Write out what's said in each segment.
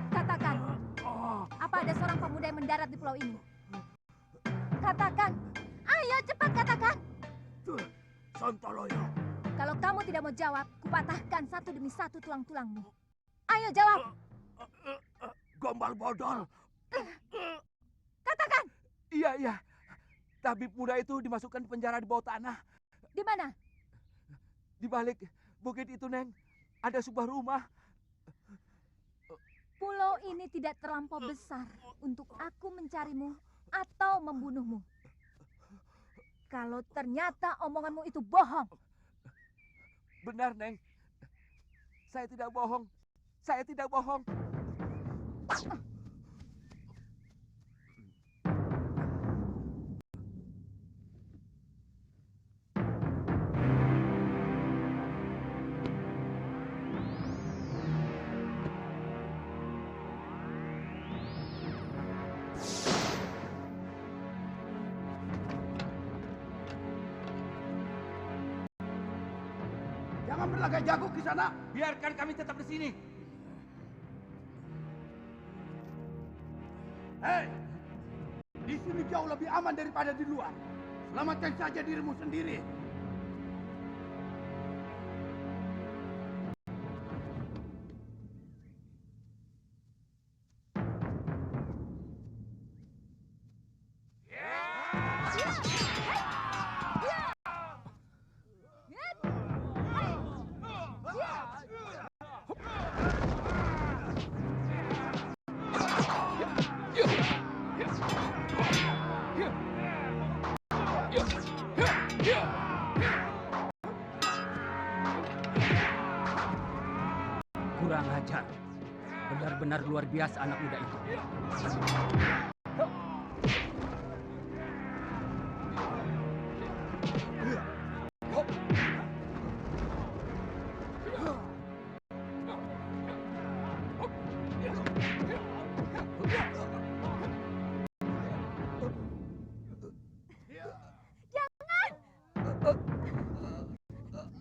Katakan, apa ada seorang pemuda yang mendarat di pulau ini? Katakan, ayo cepat katakan. Sontoloyo. Kalau kamu tidak mau jawab, kupatahkan satu demi satu tulang-tulangmu. Ayo jawab. Gombal bodol. Katakan. Iya. Tabib muda itu dimasukkan ke penjara di bawah tanah. Di mana? Di balik bukit itu, Neng. Ada sebuah rumah. Pulau ini tidak terlampau besar untuk aku mencarimu atau membunuhmu. Kalau ternyata omonganmu itu bohong. Benar, Neng. Saya tidak bohong. Saya tidak bohong. Jangan berlagak jago di sana. Biarkan kami tetap di sini. Hei, di sini jauh lebih aman daripada di luar. Selamatkan saja dirimu sendiri. Kurang ajar. Benar-benar luar biasa anak muda itu.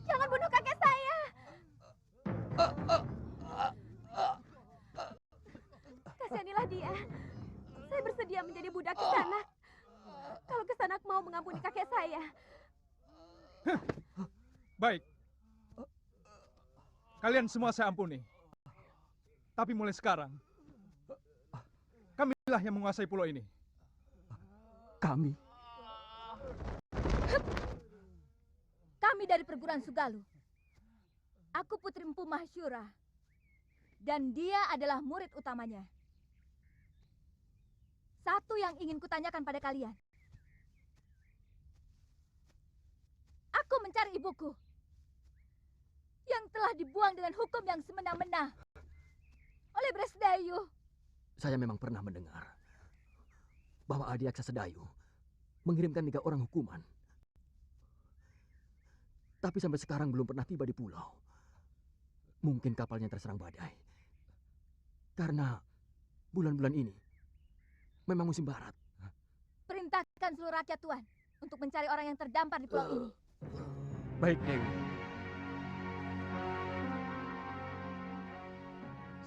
Jangan bunuh kakek saya. Kasihanilah dia. Saya bersedia menjadi budak Kisanak. Kalau Kisanak mau mengampuni kakek saya. Baik. Kalian semua saya ampuni. Tapi mulai sekarang, kamilah yang menguasai pulau ini. Kami? Kami dari perguruan Sugalu. Aku Putri Empu Mahsyura. Dan dia adalah murid utamanya. Satu yang ingin kutanyakan pada kalian. Aku mencari ibuku. Yang telah dibuang dengan hukum yang semena-mena. Oleh Bresdayu. Saya memang pernah mendengar bahwa Adi Aksa Sedayu mengirimkan 3 orang hukuman. Tapi sampai sekarang belum pernah tiba di pulau. Mungkin kapalnya terserang badai. Karena bulan-bulan ini memang musim barat. Perintahkan seluruh rakyat Tuan untuk mencari orang yang terdampar di pulau ini. Baik, Dewi.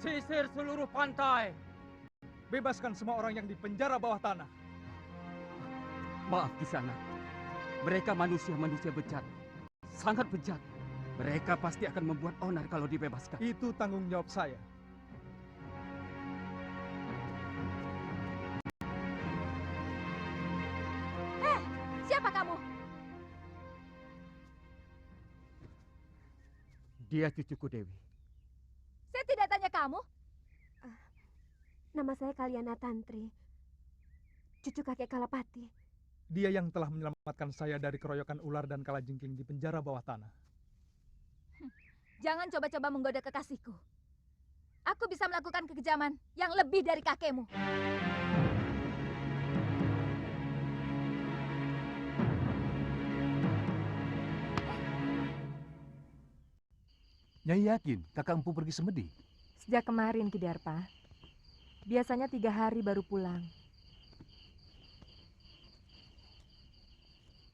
Sisir seluruh pantai. Bebaskan semua orang yang dipenjara bawah tanah. Maaf Kisanak. Mereka manusia-manusia bejat. Sangat bejat. Mereka pasti akan membuat onar kalau dibebaskan. Itu tanggung jawab saya. Siapa kamu? Dia cucuku Dewi. Saya tidak tanya kamu. Nama saya Kalyana Tantri, cucu kakek Kalapati. Dia yang telah menyelamatkan saya dari keroyokan ular dan kalajengking di penjara bawah tanah. Jangan coba-coba menggoda kekasihku. Aku bisa melakukan kekejaman yang lebih dari kakekmu. Nyai yakin kakak empu pergi semedi? Sejak kemarin, Kidarpa. Biasanya 3 hari baru pulang.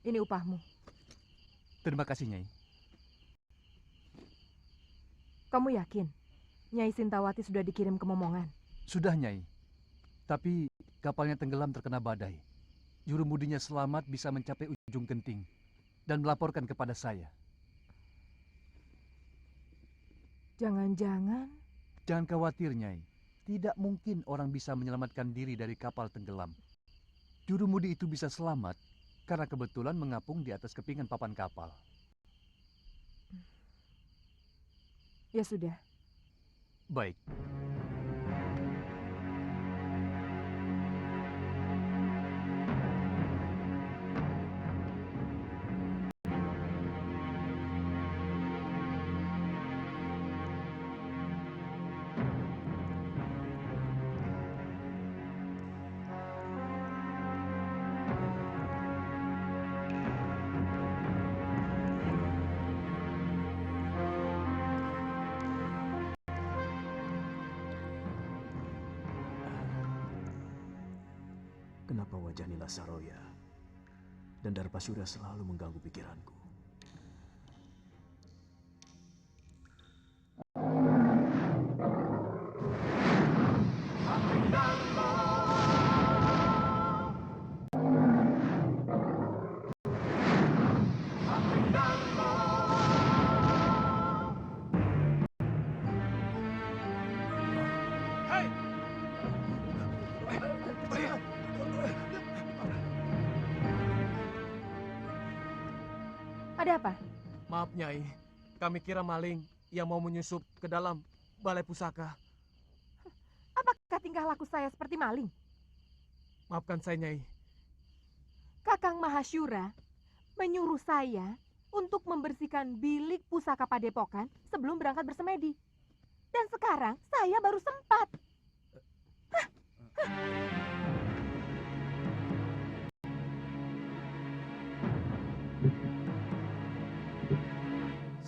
Ini upahmu. Terima kasih, Nyai. Kamu yakin Nyai Sintawati sudah dikirim ke Momongan? Sudah, Nyai. Tapi kapalnya tenggelam terkena badai. Jurumudinya selamat bisa mencapai ujung genting dan melaporkan kepada saya. Jangan-jangan... Jangan khawatir, Nyai. Tidak mungkin orang bisa menyelamatkan diri dari kapal tenggelam. Jurumudi itu bisa selamat karena kebetulan mengapung di atas kepingan papan kapal. Ya sudah. Baik. Kenapa wajah Nila Saroya dan Darpasura selalu mengganggu pikiranku? Ada apa? Maaf, Nyai. Kami kira maling yang mau menyusup ke dalam balai pusaka. Apakah tingkah laku saya seperti maling? Maafkan saya, Nyai. Kakang Mahasyura menyuruh saya untuk membersihkan bilik pusaka padepokan sebelum berangkat bersemedi. Dan sekarang saya baru sempat.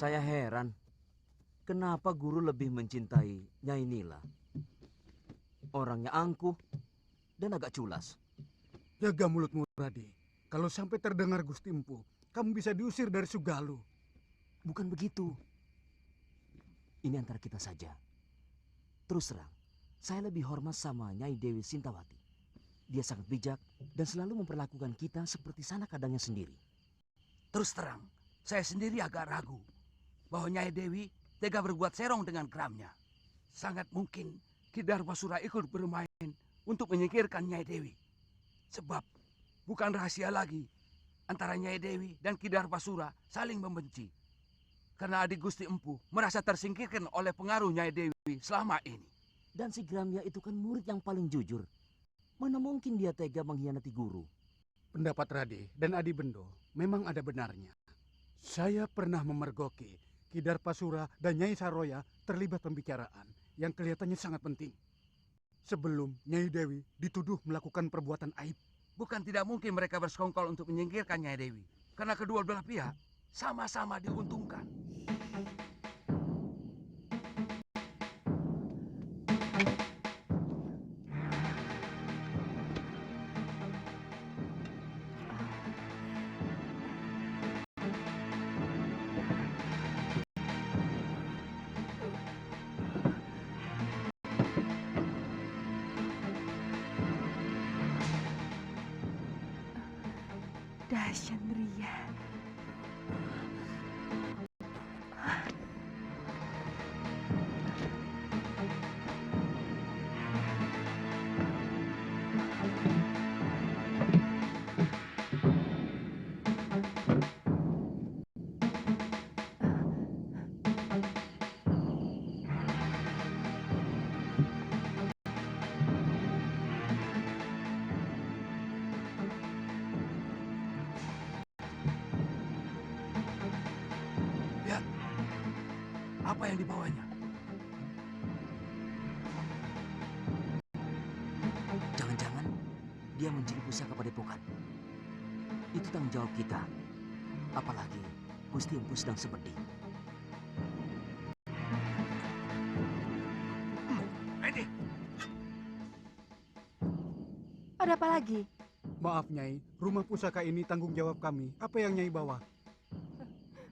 Saya heran, kenapa guru lebih mencintai Nyai Nila? Orangnya angkuh dan agak culas. Jaga mulutmu, Radi. Kalau sampai terdengar Gusti Empu, kamu bisa diusir dari Sugalu. Bukan begitu. Ini antara kita saja. Terus terang, saya lebih hormat sama Nyai Dewi Sintawati. Dia sangat bijak dan selalu memperlakukan kita seperti sanak kadangnya sendiri. Terus terang, saya sendiri agak ragu bahwa Nyai Dewi tega berbuat serong dengan keramnya. Sangat mungkin Ki Darpasura ikut bermain untuk menyingkirkan Nyai Dewi. Sebab bukan rahasia lagi antara Nyai Dewi dan Ki Darpasura saling membenci. Karena adik Gusti Empu merasa tersingkirkan oleh pengaruh Nyai Dewi selama ini. Dan si Gramya itu kan murid yang paling jujur. Mana mungkin dia tega mengkhianati guru? Pendapat Radi dan Adi Bendo memang ada benarnya. Saya pernah memergoki Ki Darpasura dan Nyai Saroya terlibat pembicaraan yang kelihatannya sangat penting. Sebelum Nyai Dewi dituduh melakukan perbuatan aib. Bukan tidak mungkin mereka bersekongkol untuk menyingkirkan Nyai Dewi. Karena kedua belah pihak sama-sama diuntungkan. Dahsyat Ria. Apa yang dibawanya? Jangan-jangan dia mencuri pusaka padepokan. Itu tanggung jawab kita. Apalagi Gusti Empu sedang seperti. Ada apa lagi? Maaf Nyai, rumah pusaka ini tanggung jawab kami. Apa yang Nyai bawa?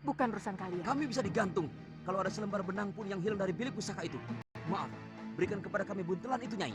Bukan urusan kalian. Kami bisa digantung kalau ada selembar benang pun yang hilang dari bilik pusaka itu. Maaf, berikan kepada kami buntelan itu, Nyai.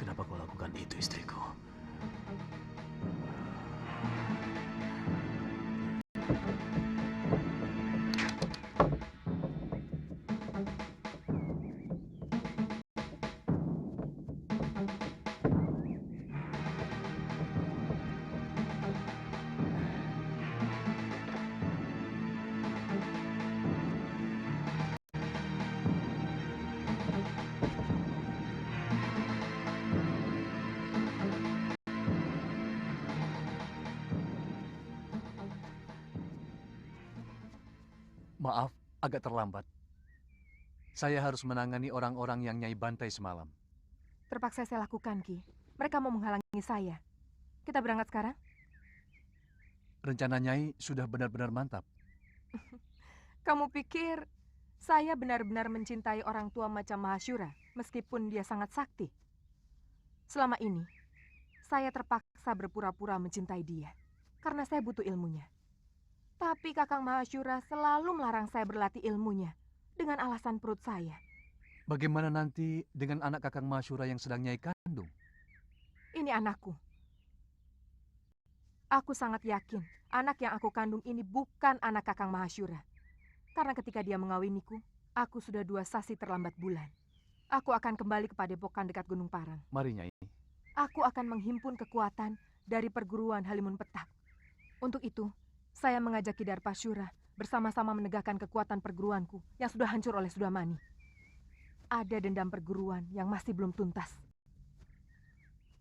Kenapa kau lakukan itu, istriku? Maaf, agak terlambat. Saya harus menangani orang-orang yang Nyai bantai semalam. Terpaksa saya lakukan, Ki. Mereka mau menghalangi saya. Kita berangkat sekarang? Rencana Nyai sudah benar-benar mantap. Kamu pikir saya benar-benar mencintai orang tua macam Mahasyura, meskipun dia sangat sakti? Selama ini, saya terpaksa berpura-pura mencintai dia, karena saya butuh ilmunya. Tapi Kakang Mahasyura selalu melarang saya berlatih ilmunya, dengan alasan perut saya. Bagaimana nanti dengan anak Kakang Mahasyura yang sedang Nyai kandung? Ini anakku. Aku sangat yakin anak yang aku kandung ini bukan anak Kakang Mahasyura. Karena ketika dia mengawiniku, aku sudah 2 sasi terlambat bulan. Aku akan kembali ke padepokan dekat Gunung Parang. Mari Nyai. Aku akan menghimpun kekuatan dari perguruan Halimun Petak. Untuk itu, saya mengajak Ki Darpasyura bersama-sama menegakkan kekuatan perguruanku yang sudah hancur oleh Sudamani. Ada dendam perguruan yang masih belum tuntas.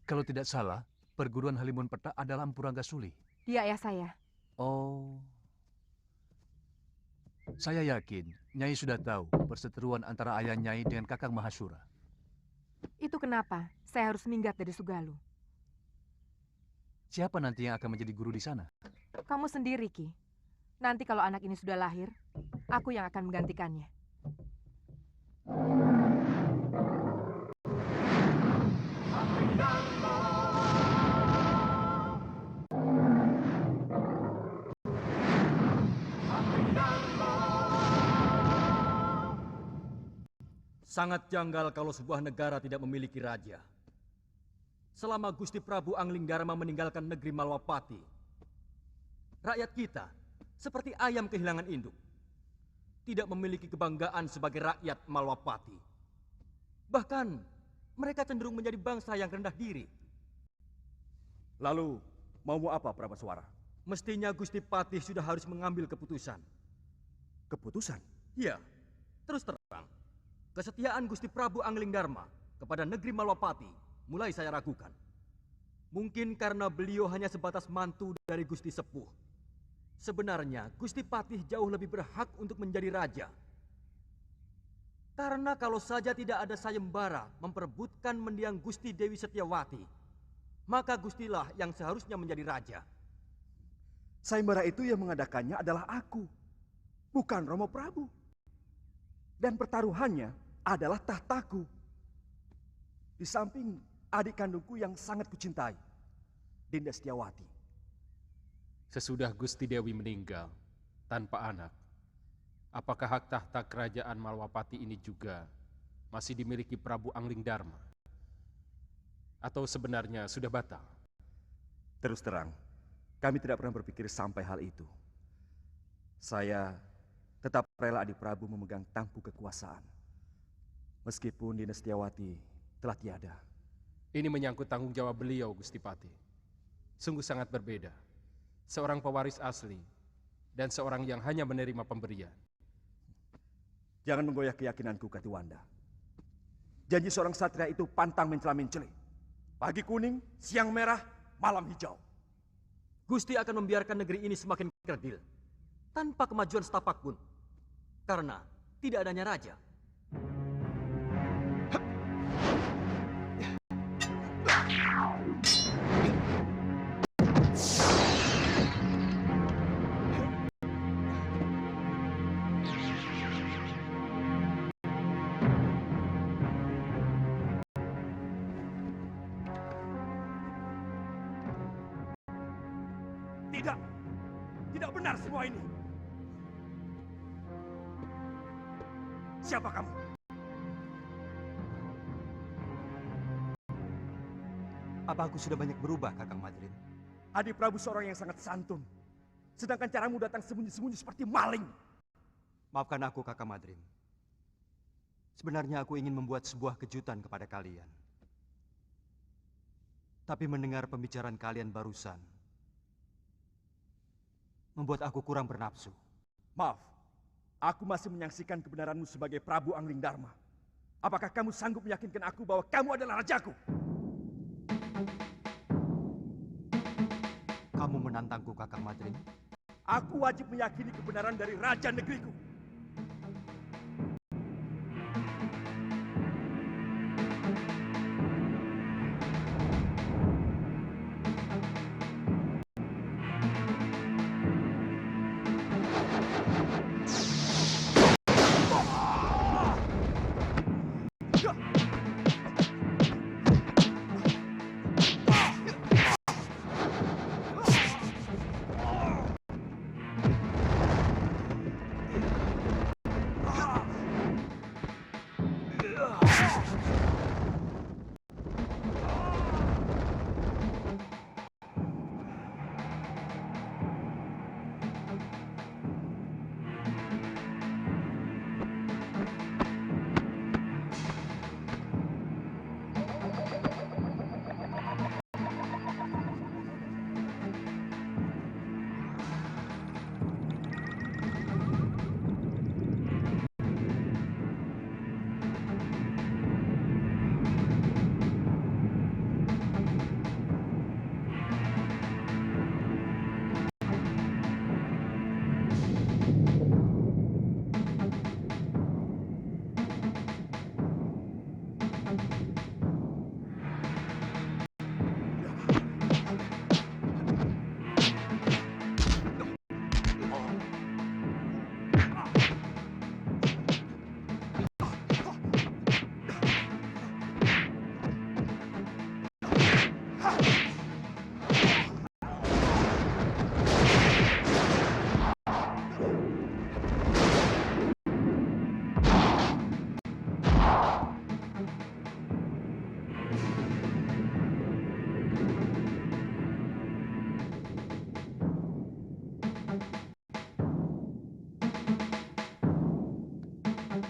Kalau tidak salah, perguruan Halimun Petak adalah Empu Ranggasuli. Dia ayah saya. Oh. Saya yakin Nyai sudah tahu perseteruan antara ayah Nyai dengan Kakang Mahasyura. Itu kenapa saya harus minggat dari Sugalu. Siapa nanti yang akan menjadi guru di sana? Kamu sendiri, Ki. Nanti kalau anak ini sudah lahir, aku yang akan menggantikannya. Sangat janggal kalau sebuah negara tidak memiliki raja. Selama Gusti Prabu Anglingdarma meninggalkan negeri Malwapati, rakyat kita seperti ayam kehilangan induk. Tidak memiliki kebanggaan sebagai rakyat Malwapati. Bahkan mereka cenderung menjadi bangsa yang rendah diri. Lalu, mau apa Prabaswara? Mestinya Gusti Patih sudah harus mengambil keputusan. Keputusan? Ya, terus terang. Kesetiaan Gusti Prabu Anglingdarma kepada negeri Malwapati mulai saya ragukan. Mungkin karena beliau hanya sebatas mantu dari Gusti Sepuh. Sebenarnya Gusti Patih jauh lebih berhak untuk menjadi raja. Karena kalau saja tidak ada sayembara memperebutkan mendiang Gusti Dewi Setiawati, maka Gustilah yang seharusnya menjadi raja. Sayembara itu yang mengadakannya adalah aku, bukan Romo Prabu. Dan pertaruhannya adalah tahtaku. Di samping adik kandungku yang sangat kucintai, Dinda Setiawati. Sesudah Gusti Dewi meninggal tanpa anak, apakah hak tahta kerajaan Malwapati ini juga masih dimiliki Prabu Anglingdarma? Atau sebenarnya sudah batal? Terus terang, kami tidak pernah berpikir sampai hal itu. Saya tetap rela adik Prabu memegang tampuk kekuasaan. Meskipun Dinda Setiawati telah tiada. Ini menyangkut tanggung jawab beliau, Gusti Pati. Sungguh sangat berbeda. Seorang pewaris asli dan seorang yang hanya menerima pemberian. Jangan menggoyah keyakinanku, Katiwanda. Janji seorang satria itu pantang mencela-mencela. Pagi kuning, siang merah, malam hijau. Gusti akan membiarkan negeri ini semakin kerdil tanpa kemajuan setapak pun. Karena tidak adanya raja. Tidak, tidak benar semua ini. Siapa kamu? Apa aku sudah banyak berubah, Kakang Madrin? Adik Prabu seorang yang sangat santun. Sedangkan caramu datang sembunyi-sembunyi seperti maling. Maafkan aku, Kakang Madrin. Sebenarnya aku ingin membuat sebuah kejutan kepada kalian. Tapi mendengar pembicaraan kalian barusan, membuat aku kurang bernafsu. Maaf, aku masih menyaksikan kebenaranmu sebagai Prabu Anglingdarma. Apakah kamu sanggup meyakinkan aku bahwa kamu adalah rajaku? Kamu menantangku, Kakang Madrin? Aku wajib meyakini kebenaran dari raja negeriku.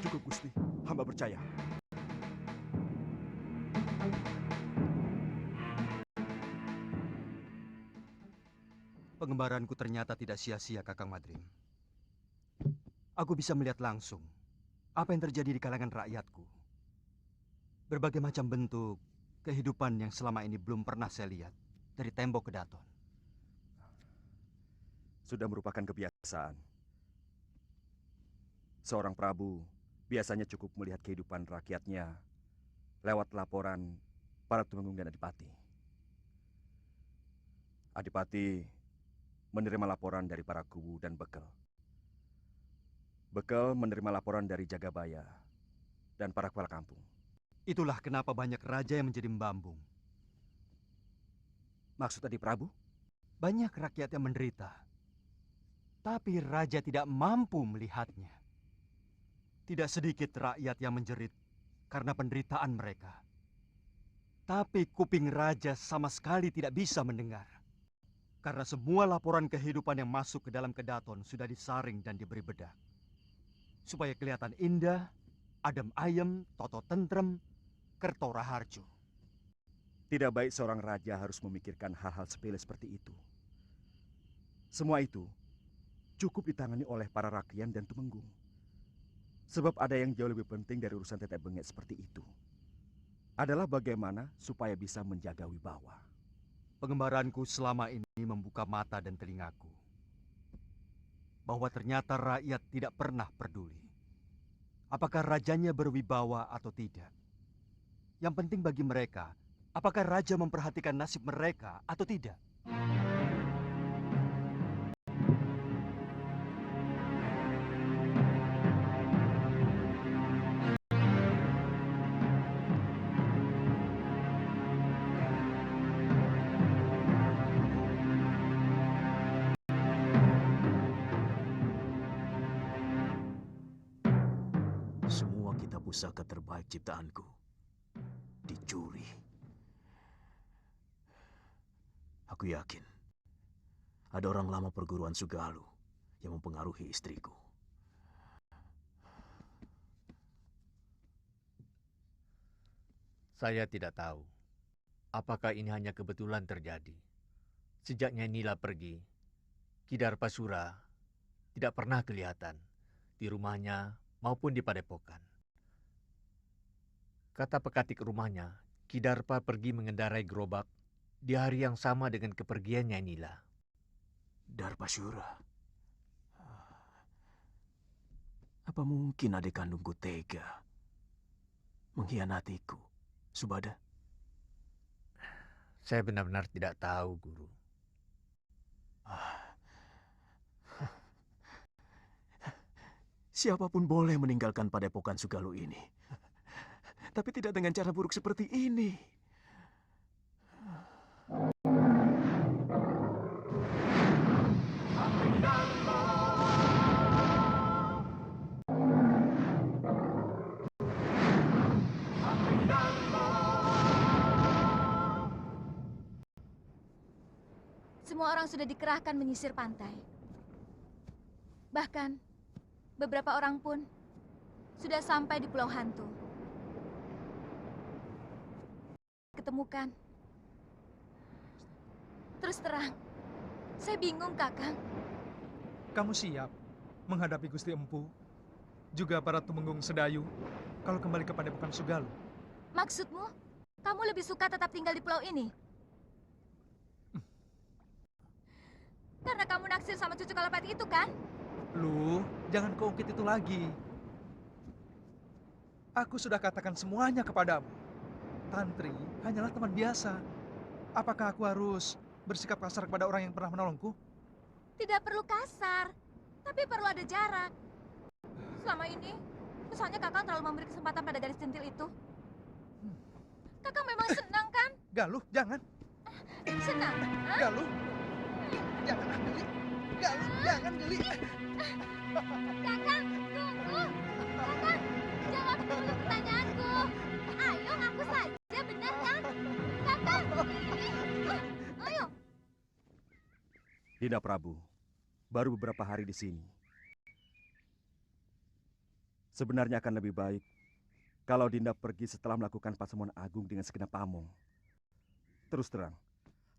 Cukup Gusti, hamba percaya. Pengembaranku ternyata tidak sia-sia, Kakang Madrin. Aku bisa melihat langsung apa yang terjadi di kalangan rakyatku. Berbagai macam bentuk kehidupan yang selama ini belum pernah saya lihat dari tembok ke daton. Sudah merupakan kebiasaan. Seorang Prabu biasanya cukup melihat kehidupan rakyatnya lewat laporan para tumenggung dan adipati. Adipati menerima laporan dari para kubu dan bekel. Bekal menerima laporan dari Jagabaya dan para kepala kampung. Itulah kenapa banyak raja yang menjadi membambung. Maksud Adi Prabu? Banyak rakyat yang menderita, tapi raja tidak mampu melihatnya. Tidak sedikit rakyat yang menjerit karena penderitaan mereka. Tapi kuping raja sama sekali tidak bisa mendengar. Karena semua laporan kehidupan yang masuk ke dalam kedaton sudah disaring dan diberi bedak. Supaya kelihatan indah, adem ayem, toto tentrem, kerto raharjo. Tidak baik seorang raja harus memikirkan hal-hal sepele seperti itu. Semua itu cukup ditangani oleh para rakyat dan tumenggung. Sebab ada yang jauh lebih penting dari urusan tetek bengek seperti itu. Adalah bagaimana supaya bisa menjaga wibawa. Pengembaranku selama ini membuka mata dan telingaku. Bahwa ternyata rakyat tidak pernah peduli. Apakah rajanya berwibawa atau tidak. Yang penting bagi mereka, apakah raja memperhatikan nasib mereka atau tidak. Semua kitab pusaka terbaik ciptaanku dicuri. Aku yakin ada orang lama perguruan Sugalu yang mempengaruhi istriku. Saya tidak tahu apakah ini hanya kebetulan terjadi. Sejak Nyai Nila pergi, Ki Darpasura tidak pernah kelihatan di rumahnya maupun di padepokan. Kata pekatik rumahnya, Ki Darpa pergi mengendarai gerobak di hari yang sama dengan kepergian Nyai Nila. Darpasura. Apa mungkin adik kandungku tega mengkhianatiku, Subada? Saya benar-benar tidak tahu, Guru. Siapapun boleh meninggalkan padepokan Sugalu ini. Tapi tidak dengan cara buruk seperti ini. Semua orang sudah dikerahkan menyisir pantai. Bahkan, beberapa orang pun sudah sampai di Pulau Hantu. Ketemukan. Terus terang, saya bingung, Kakang. Kamu siap menghadapi Gusti Empu, juga para tumenggung Sedayu, kalau kembali ke Padepokan Sugalu? Maksudmu, kamu lebih suka tetap tinggal di pulau ini? Karena kamu naksir sama cucu Kalapati itu, kan? Lu, jangan keungkit itu lagi. Aku sudah katakan semuanya kepadamu. Tantri hanyalah teman biasa. Apakah aku harus bersikap kasar kepada orang yang pernah menolongku? Tidak perlu kasar, tapi perlu ada jarak. Selama ini, misalnya Kakang terlalu memberi kesempatan pada gadis centil itu. Kakang memang senang, kan? Galuh, jangan. Senang? Hah? Galuh, janganlah geli. Galuh, jangan geli. Kakang, tunggu. Kakang, jawab dulu pertanyaanku. Ayo, ngaku saja, benar kan? Kakang, ayo. Dinda Prabu, baru beberapa hari di sini. Sebenarnya akan lebih baik kalau Dinda pergi setelah melakukan pasemuan agung dengan segenap pamong. Terus terang,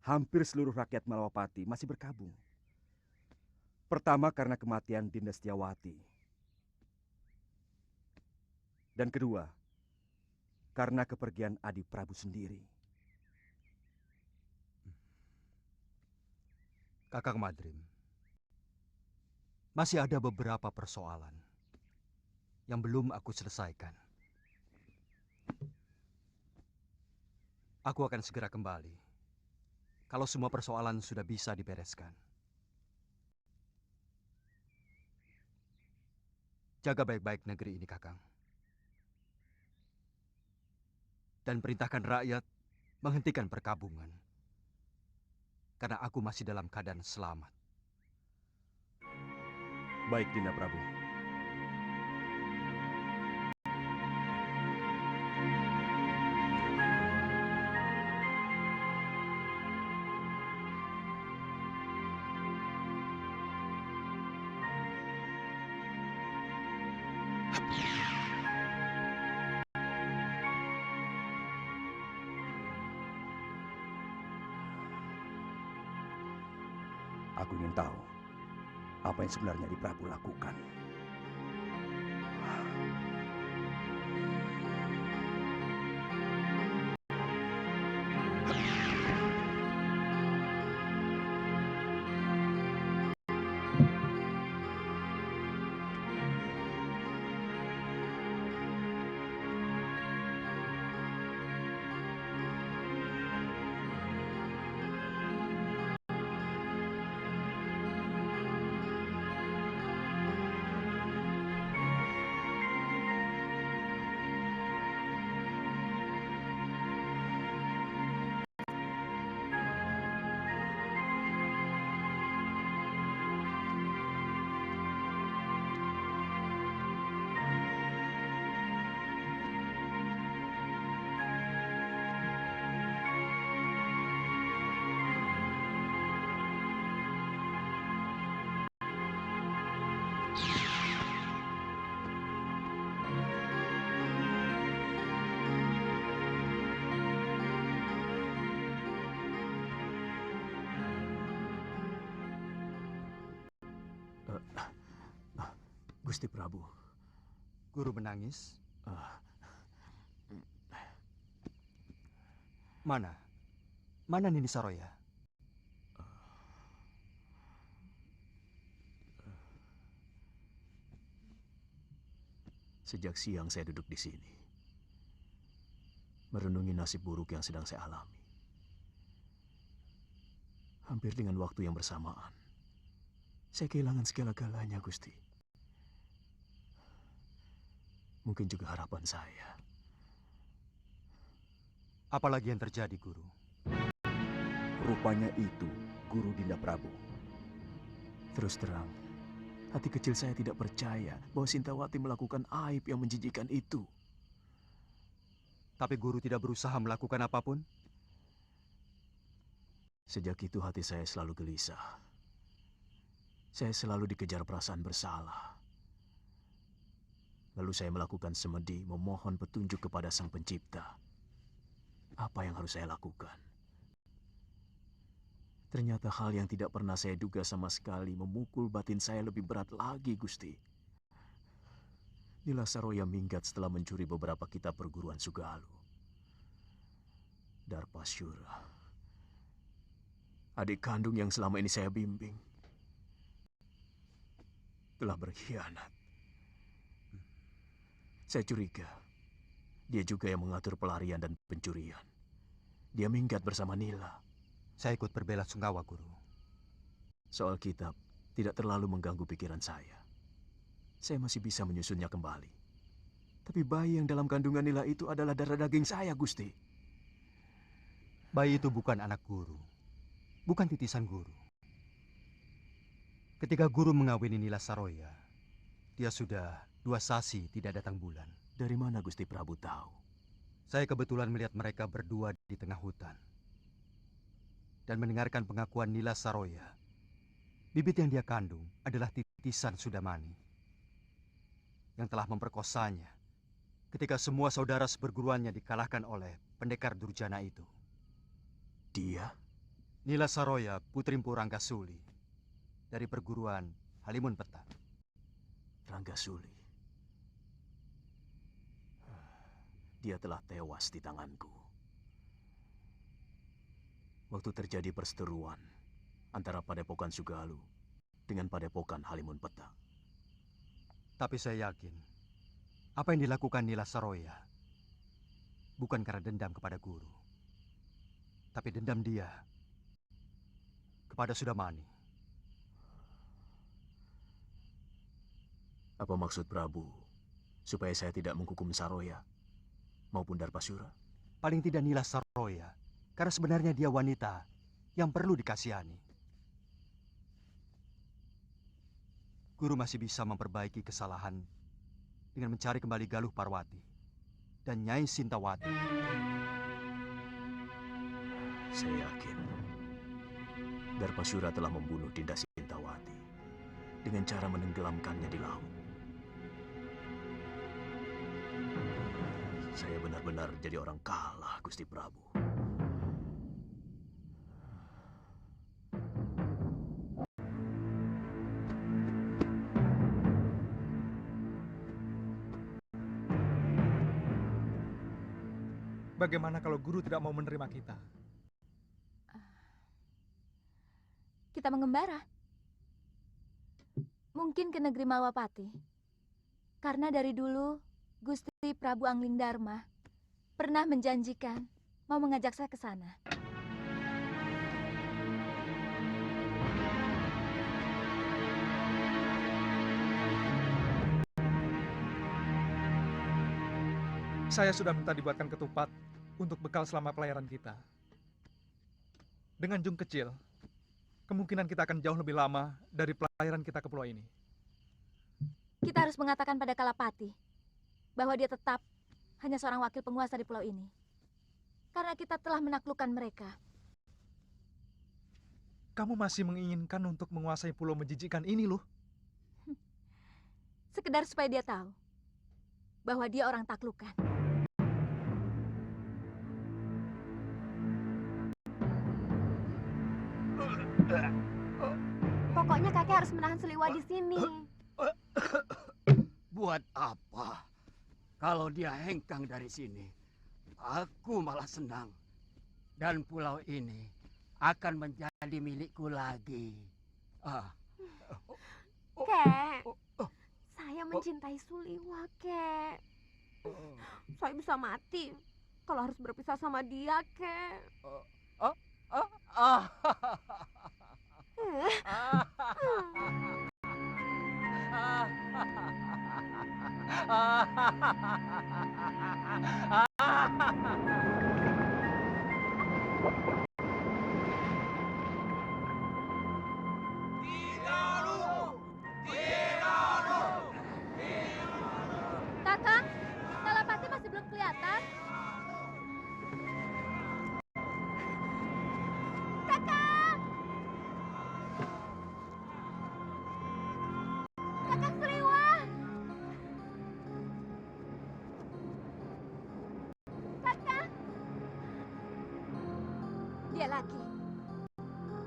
hampir seluruh rakyat Malawapati masih berkabung. Pertama karena kematian Dinda Setiawati. Dan kedua, karena kepergian Adi Prabu sendiri. Kakang Madrim, masih ada beberapa persoalan yang belum aku selesaikan. Aku akan segera kembali kalau semua persoalan sudah bisa dibereskan. Jaga baik-baik negeri ini, Kakang. Dan perintahkan rakyat menghentikan perkabungan. Karena aku masih dalam keadaan selamat. Baik, Dinda Prabu. Aku ingin tahu apa yang sebenarnya Di Prabu lakukan. Gusti Prabu. Guru menangis? Mana? Mana Nini Saroya? Sejak siang saya duduk di sini, merenungi nasib buruk yang sedang saya alami. Hampir dengan waktu yang bersamaan, saya kehilangan segala-galanya, Gusti. Mungkin juga harapan saya. Apalagi yang terjadi, Guru? Rupanya itu Guru Dinda Prabu. Terus terang, hati kecil saya tidak percaya bahwa Sintawati melakukan aib yang menjijikan itu. Tapi Guru tidak berusaha melakukan apapun? Sejak itu hati saya selalu gelisah. Saya selalu dikejar perasaan bersalah. Lalu saya melakukan semedi memohon petunjuk kepada Sang Pencipta. Apa yang harus saya lakukan? Ternyata hal yang tidak pernah saya duga sama sekali memukul batin saya lebih berat lagi, Gusti. Nila Saroya minggat setelah mencuri beberapa kitab perguruan Sugalu. Darpasyura, adik kandung yang selama ini saya bimbing, telah berkhianat. Saya curiga, dia juga yang mengatur pelarian dan pencurian. Dia minggat bersama Nila. Saya ikut berbela-sungkawa, Guru. Soal kitab tidak terlalu mengganggu pikiran saya. Saya masih bisa menyusunnya kembali. Tapi bayi yang dalam kandungan Nila itu adalah darah daging saya, Gusti. Bayi itu bukan anak Guru. Bukan titisan Guru. Ketika Guru mengawini Nila Saroya, dia sudah 2 sasi tidak datang bulan. Dari mana Gusti Prabu tahu? Saya kebetulan melihat mereka berdua di tengah hutan. Dan mendengarkan pengakuan Nila Saroya. Bibit yang dia kandung adalah titisan Sudamani. Yang telah memperkosanya ketika semua saudara seperguruannya dikalahkan oleh pendekar Durjana itu. Dia? Nila Saroya, putri Mpu Ranggasuli. Dari perguruan Halimun Peta. Ranggasuli. Dia telah tewas di tanganku. Waktu terjadi perseteruan antara Padepokan Sugalu dengan Padepokan Halimun Peta. Tapi saya yakin, apa yang dilakukan Nila Saroya bukan karena dendam kepada Guru. Tapi dendam dia kepada Sudamani. Apa maksud Prabu supaya saya tidak menghukum Saroya maupun Darpasura? Paling tidak Nila Saroya, karena sebenarnya dia wanita yang perlu dikasihani. Guru masih bisa memperbaiki kesalahan dengan mencari kembali Galuh Parwati dan Nyai Sintawati. Saya yakin Darpasura telah membunuh Dinda Sintawati dengan cara menenggelamkannya di laut. Saya benar-benar jadi orang kalah, Gusti Prabu. Bagaimana kalau guru tidak mau menerima kita? Kita mengembara. Mungkin ke negeri Malwapati. Karena dari dulu Gusti Prabu Anglingdarma pernah menjanjikan mau mengajak saya ke sana. Saya sudah minta dibuatkan ketupat untuk bekal selama pelayaran kita. Dengan jung kecil, kemungkinan kita akan jauh lebih lama dari pelayaran kita ke pulau ini. Kita harus mengatakan pada Kalapati bahwa dia tetap hanya seorang wakil penguasa di pulau ini. Karena kita telah menaklukkan mereka. Kamu masih menginginkan untuk menguasai pulau menjijikkan ini, loh. Sekedar supaya dia tahu bahwa dia orang taklukan. Pokoknya kakek harus menahan Seliwa di sini. Buat apa? Kalau dia hengkang dari sini, aku malah senang. Dan pulau ini akan menjadi milikku lagi. Kek, saya mencintai Suliwa, Kek. Saya bisa mati kalau harus berpisah sama dia, Kek. Kakang, Kalapati masih belum kelihatan. Kakang! Kakang Seliwa! Kakang! Dia lagi.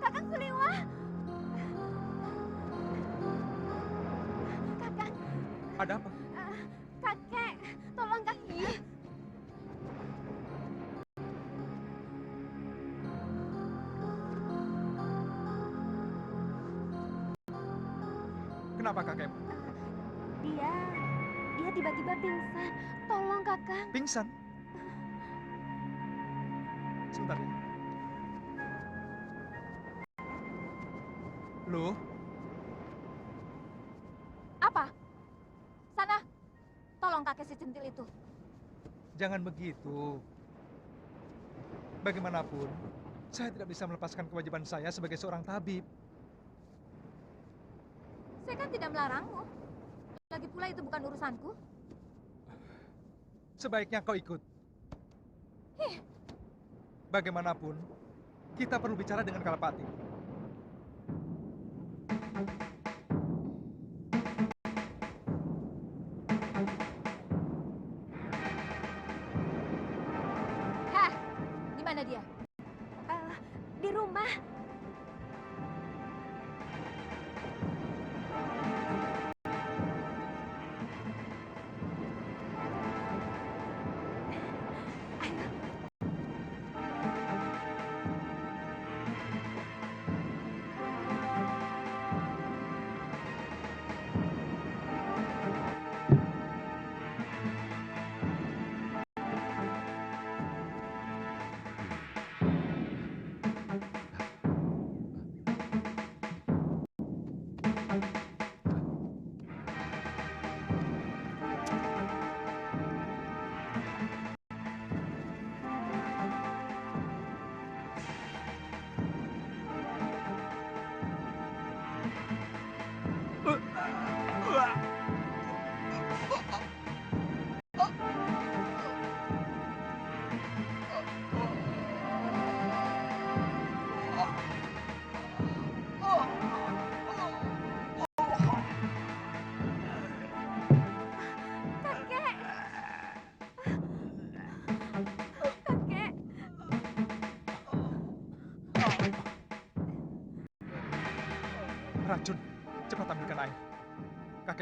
Kakang Seliwa! Kakang! Ada apa? Kakek, tolong kakek. Kenapa kakek? Dia tiba-tiba pingsan. Tolong kakang. Pingsan? Sebentar ya. Loh, Apa? Sana, tolong kakek si centil itu. jangan begitu. Bagaimanapun, saya tidak bisa melepaskan kewajiban saya sebagai seorang tabib. Saya kan tidak melarangmu. Lagi pula itu bukan urusanku. Sebaiknya kau ikut. Hih, Bagaimanapun, kita perlu bicara dengan Kalapati. hah, di mana dia? Di rumah.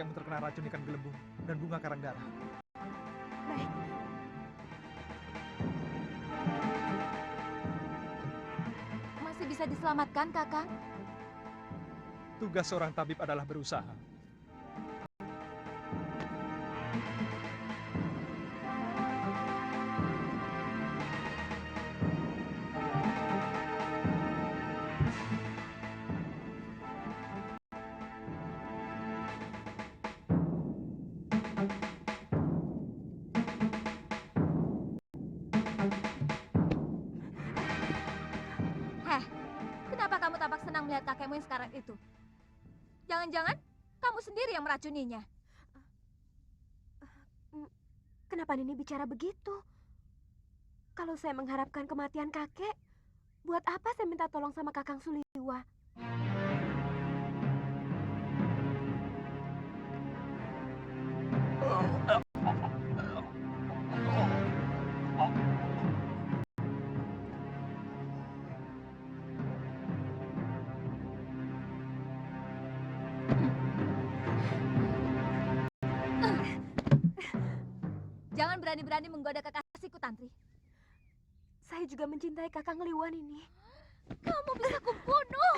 kakekmu terkena racun ikan gelembung dan bunga karang darah. Baik. Masih bisa diselamatkan, Kakang? Tugas seorang tabib adalah berusaha. Heh, kenapa kamu tampak senang melihat kakekmu yang sekarang itu? Jangan-jangan kamu sendiri yang meracuninya. Kenapa Nini bicara begitu? Kalau saya mengharapkan kematian kakek, buat apa saya minta tolong sama Kakang Suliwa? Jangan berani-berani menggoda kekasihku, Tantri. Saya juga mencintai Kakang Liwan ini. Kamu bisa kubunuh.